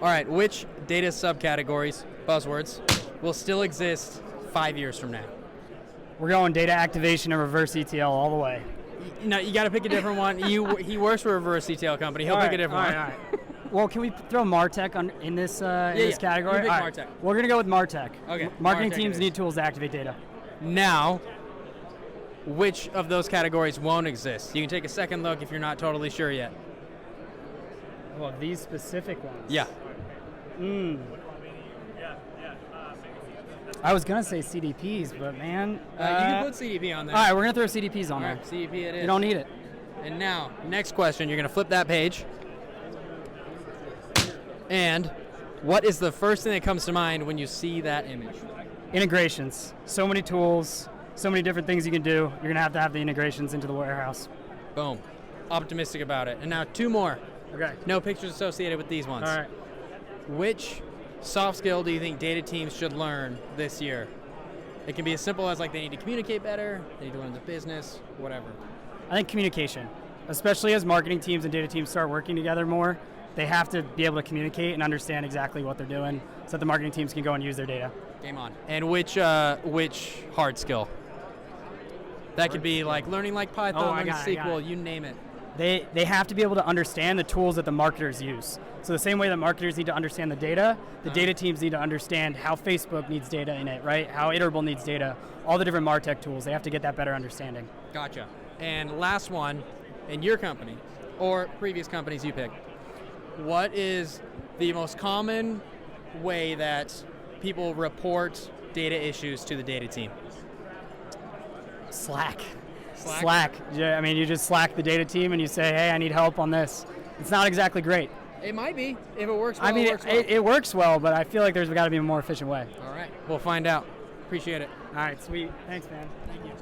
All right, which data subcategories, buzzwords, will still exist 5 years from now? We're going data activation and reverse ETL all the way. No, you got to pick a different one. He works for a reverse ETL company. He'll pick a different one. All right. Well, can we throw MarTech in this category? You pick all right. MarTech. We're going to go with MarTech. Okay. Marketing MarTech teams need tools to activate data. Now, which of those categories won't exist? You can take a second look if you're not totally sure yet. Well, these specific ones. Yeah. I was going to say CDPs, but man. You can put CDP on there. All right, we're going to throw CDPs on there. CDP it is. You don't need it. And now, next question. You're going to flip that page. And what is the first thing that comes to mind when you see that image? Integrations. So many tools, so many different things you can do. You're going to have the integrations into the warehouse. Boom. Optimistic about it. And now 2 more. Okay. No pictures associated with these ones. All right. Which soft skill do you think data teams should learn this year? It can be as simple as like they need to communicate better, they need to learn the business, whatever. I think communication, especially as marketing teams and data teams start working together more, they have to be able to communicate and understand exactly what they're doing so that the marketing teams can go and use their data. Game on. And which hard skill? That could be like learning like Python, learning SQL, you name it. They have to be able to understand the tools that the marketers use. So the same way that marketers need to understand the data data teams need to understand how Facebook needs data in it, right? How Iterable needs data. All the different MarTech tools, they have to get that better understanding. Gotcha. And last one, in your company, or previous companies you picked, what is the most common way that people report data issues to the data team? Slack. Yeah, I mean, you just Slack the data team and you say, hey, I need help on this. It's not exactly great. It might be. If it works well, I mean, it works well. It works well, but I feel like there's got to be a more efficient way. All right. We'll find out. Appreciate it. All right, sweet. Thanks, man. Thank you.